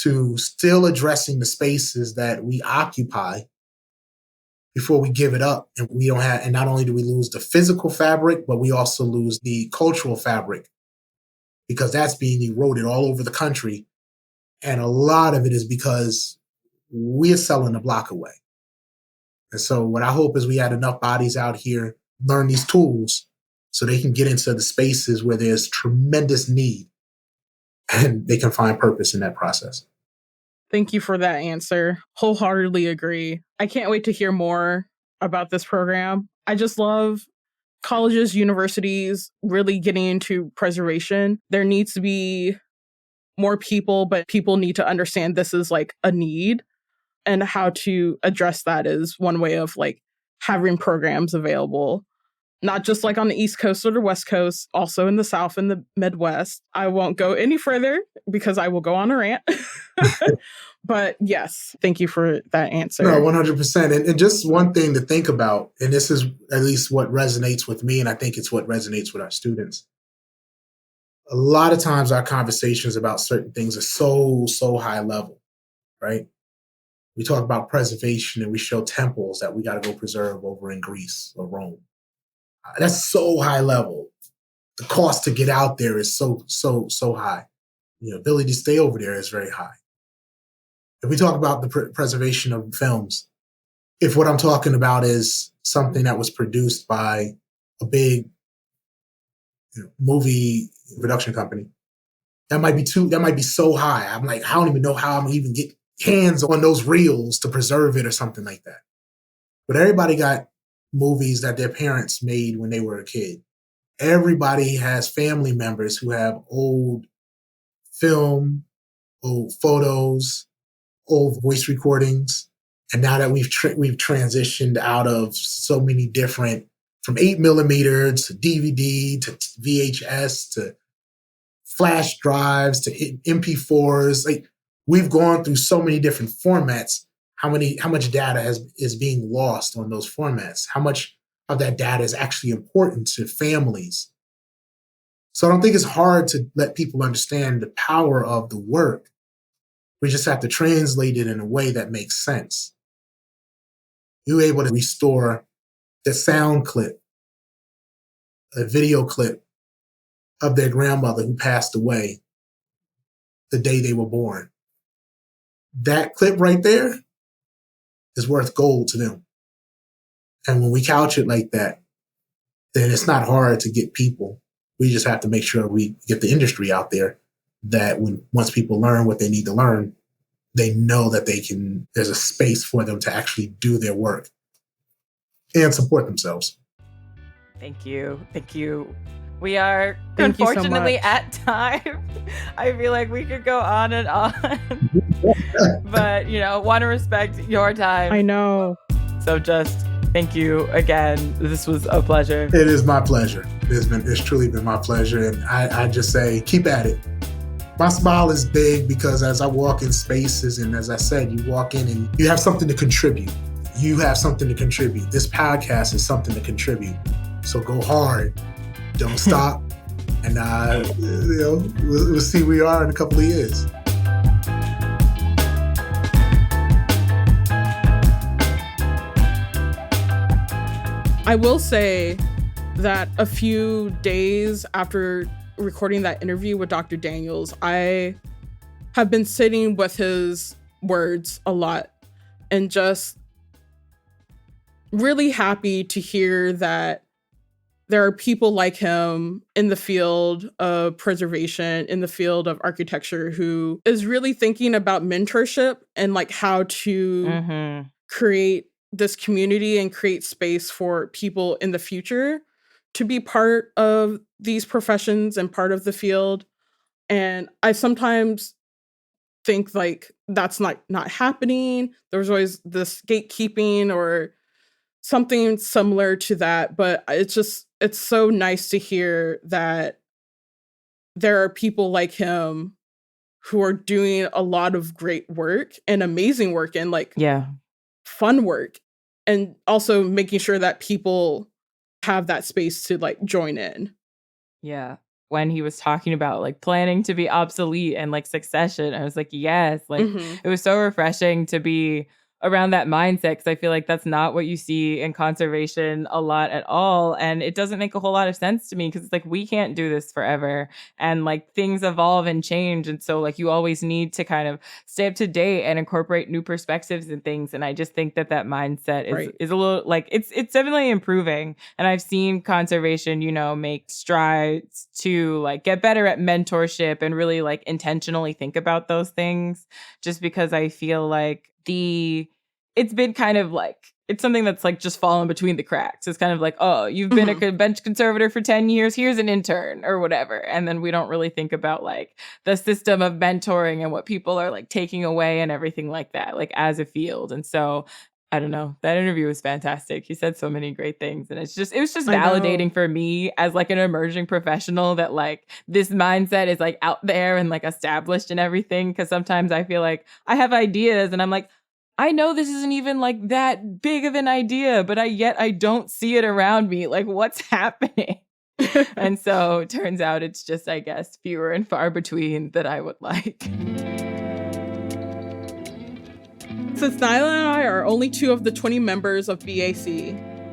Speaker 5: to still addressing the spaces that we occupy before we give it up. And we don't have, and not only do we lose the physical fabric, but we also lose the cultural fabric because that's being eroded all over the country. And a lot of it is because we're selling the block away. And so what I hope is we had enough bodies out here learn these tools so they can get into the spaces where there's tremendous need and they can find purpose in that process.
Speaker 4: Thank you for that answer. Wholeheartedly agree. I can't wait to hear more about this program. I just love colleges, universities really getting into preservation. There needs to be more people, but people need to understand this is like a need, and how to address that is one way of like having programs available. Not just like on the East Coast or the West Coast, also in the South and the Midwest. I won't go any further because I will go on a rant. But yes, thank you for that answer.
Speaker 5: No, 100%. And just one thing to think about, and this is at least what resonates with me, and I think it's what resonates with our students. A lot of times our conversations about certain things are so high level, right? We talk about preservation and we show temples that we got to go preserve over in Greece or Rome. That's so high level. The cost to get out there is so high. The ability to stay over there is very high. If we talk about the preservation of films, if what I'm talking about is something that was produced by a big movie production company, that might be so high. I'm like, I don't even know how I'm gonna even get hands on those reels to preserve it or something like that. But everybody got movies that their parents made when they were a kid. Everybody has family members who have old film, old photos, old voice recordings. And now that we've transitioned out of so many different, from 8mm to DVD to VHS to flash drives to MP4s, like we've gone through so many different formats. How much data is being lost on those formats? How much of that data is actually important to families? So I don't think it's hard to let people understand the power of the work. We just have to translate it in a way that makes sense. You were able to restore the sound clip, a video clip of their grandmother who passed away the day they were born. That clip right there is worth gold to them. And when we couch it like that, then it's not hard to get people. We just have to make sure we get the industry out there that once people learn what they need to learn, they know that there's a space for them to actually do their work and support themselves.
Speaker 3: Thank you. Thank you. We are
Speaker 4: Thank you so
Speaker 3: unfortunately
Speaker 4: much.
Speaker 3: at time. I feel like we could go on and on. But, want to respect your time.
Speaker 4: I know.
Speaker 3: So just thank you again. This was a pleasure.
Speaker 5: It is my pleasure. It's truly been my pleasure. And I just say, keep at it. My smile is big because as I walk in spaces, and as I said, you walk in and you have something to contribute. You have something to contribute. This podcast is something to contribute. So go hard. Don't stop. And we'll see where we are in a couple of years.
Speaker 4: I will say that a few days after recording that interview with Dr. Daniels, I have been sitting with his words a lot and just really happy to hear that there are people like him in the field of preservation, in the field of architecture, who is really thinking about mentorship and like how to create this community and create space for people in the future to be part of these professions and part of the field. And I sometimes think like that's not happening. There's always this gatekeeping or something similar to that. But it's so nice to hear that there are people like him who are doing a lot of great work and amazing work and like fun work, and also making sure that people have that space to like join in.
Speaker 3: Yeah. When he was talking about like planning to be obsolete and like succession, I was like, yes, like it was so refreshing to be around that mindset, because I feel like that's not what you see in conservation a lot at all. And it doesn't make a whole lot of sense to me, because it's like, we can't do this forever, and like things evolve and change. And so like you always need to kind of stay up to date and incorporate new perspectives and things. And I just think that mindset is a little like, it's definitely improving. And I've seen conservation, make strides to like get better at mentorship and really like intentionally think about those things, just because I feel like it's been kind of like, it's something that's like just fallen between the cracks. It's kind of like, oh, you've been a bench conservator for 10 years. Here's an intern or whatever. And then we don't really think about like the system of mentoring and what people are like taking away and everything like that, like as a field. And so I don't know, that interview was fantastic. He said so many great things. And it was just validating for me as like an emerging professional that like this mindset is like out there and like established and everything. Cause sometimes I feel like I have ideas and I'm like, I know this isn't even like that big of an idea, but yet I don't see it around me. Like, what's happening? And so it turns out it's just, I guess, fewer and far between that I would like.
Speaker 4: Since Nylah and I are only 2 of the 20 members of BAC,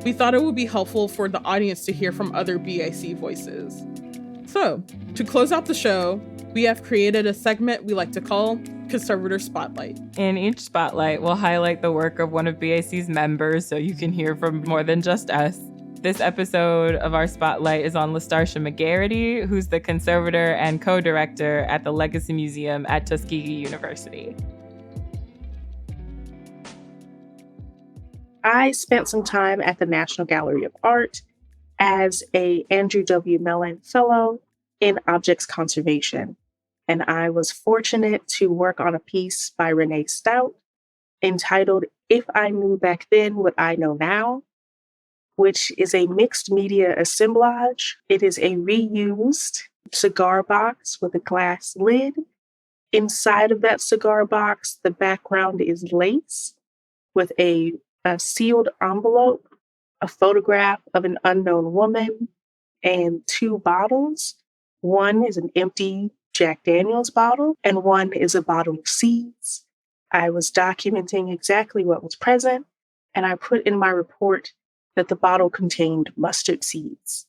Speaker 4: we thought it would be helpful for the audience to hear from other BAC voices. So, to close out the show, we have created a segment we like to call Conservator Spotlight.
Speaker 3: In each spotlight, we'll highlight the work of one of BAC's members so you can hear from more than just us. This episode of our spotlight is on Lastarsha McGarity, who's the conservator and co-director at the Legacy Museum at Tuskegee University.
Speaker 6: I spent some time at the National Gallery of Art as a Andrew W. Mellon Fellow in Objects Conservation. And I was fortunate to work on a piece by Renee Stout entitled If I Knew Back Then What I Know Now, which is a mixed media assemblage. It is a reused cigar box with a glass lid. Inside of that cigar box, the background is lace with a sealed envelope, a photograph of an unknown woman, and 2 bottles. One is an empty Jack Daniels bottle, and one is a bottle of seeds. I was documenting exactly what was present, and I put in my report that the bottle contained mustard seeds.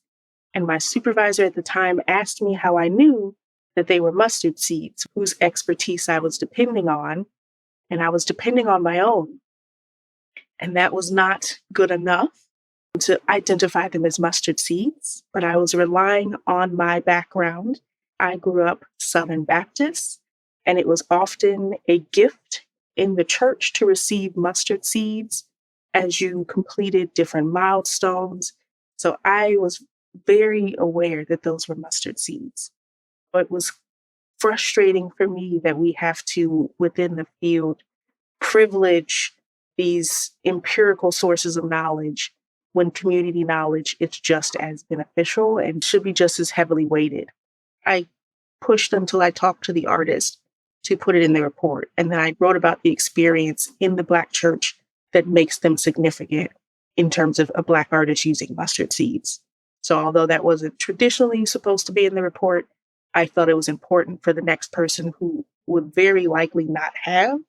Speaker 6: And my supervisor at the time asked me how I knew that they were mustard seeds, whose expertise I was depending on, and I was depending on my own. And that was not good enough to identify them as mustard seeds, but I was relying on my background. I grew up Southern Baptist, and it was often a gift in the church to receive mustard seeds as you completed different milestones. So I was very aware that those were mustard seeds. It was frustrating for me that we have to, within the field, privilege these empirical sources of knowledge when community knowledge is just as beneficial and should be just as heavily weighted. I pushed until I talked to the artist to put it in the report. And then I wrote about the experience in the Black church that makes them significant in terms of a Black artist using mustard seeds. So although that wasn't traditionally supposed to be in the report, I felt it was important for the next person who would very likely not have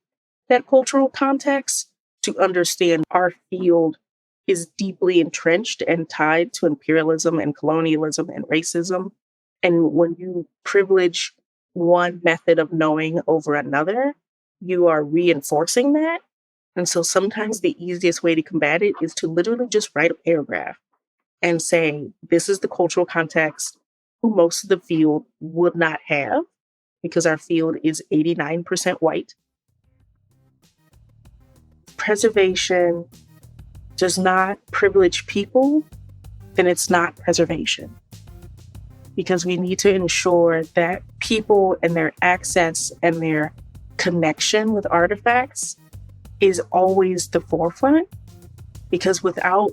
Speaker 6: that cultural context to understand our field is deeply entrenched and tied to imperialism and colonialism and racism. And when you privilege one method of knowing over another, you are reinforcing that. And so sometimes the easiest way to combat it is to literally just write a paragraph and say, this is the cultural context who most of the field would not have, because our field is 89% white. Preservation does not privilege people, then it's not preservation. Because we need to ensure that people and their access and their connection with artifacts is always the forefront. Because without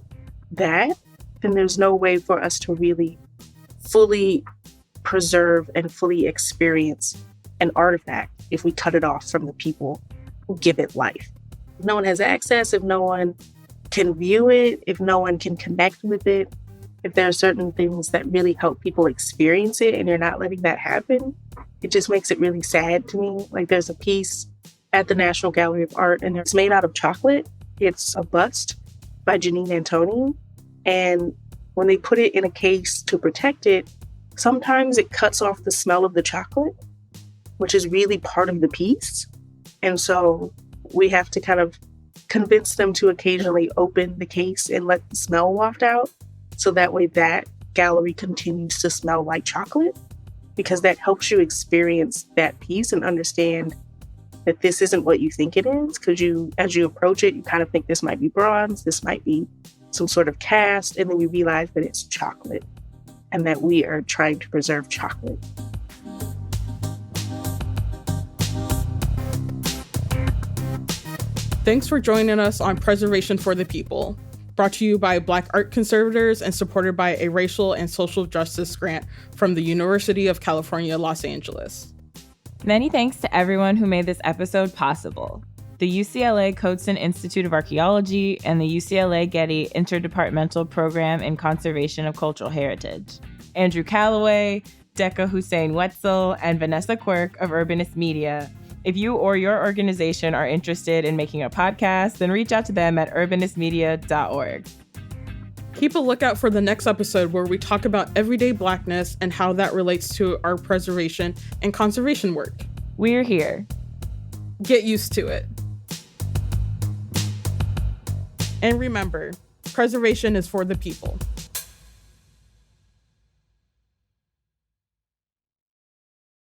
Speaker 6: that, then there's no way for us to really fully preserve and fully experience an artifact if we cut it off from the people who give it life. If no one has access, if no one can view it, if no one can connect with it, if there are certain things that really help people experience it and you're not letting that happen, it just makes it really sad to me. Like there's a piece at the National Gallery of Art, and it's made out of chocolate. It's a bust by Janine Antoni. And when they put it in a case to protect it, sometimes it cuts off the smell of the chocolate, which is really part of the piece. And so we have to kind of convince them to occasionally open the case and let the smell waft out. So that way that gallery continues to smell like chocolate, because that helps you experience that piece and understand that this isn't what you think it is. Because as you approach it, you kind of think this might be bronze, this might be some sort of cast, and then you realize that it's chocolate and that we are trying to preserve chocolate.
Speaker 4: Thanks for joining us on Preservation for the People, brought to you by Black Art Conservators and supported by a racial and social justice grant from the University of California, Los Angeles.
Speaker 3: Many thanks to everyone who made this episode possible. The UCLA Coates Institute of Archaeology and the UCLA Getty Interdepartmental Program in Conservation of Cultural Heritage. Andrew Calloway, Decca Hussein Wetzel, and Vanessa Quirk of Urbanist Media. If you or your organization are interested in making a podcast, then reach out to them at urbanistmedia.org.
Speaker 4: Keep a lookout for the next episode where we talk about everyday Blackness and how that relates to our preservation and conservation work.
Speaker 3: We're here.
Speaker 4: Get used to it. And remember, preservation is for the people.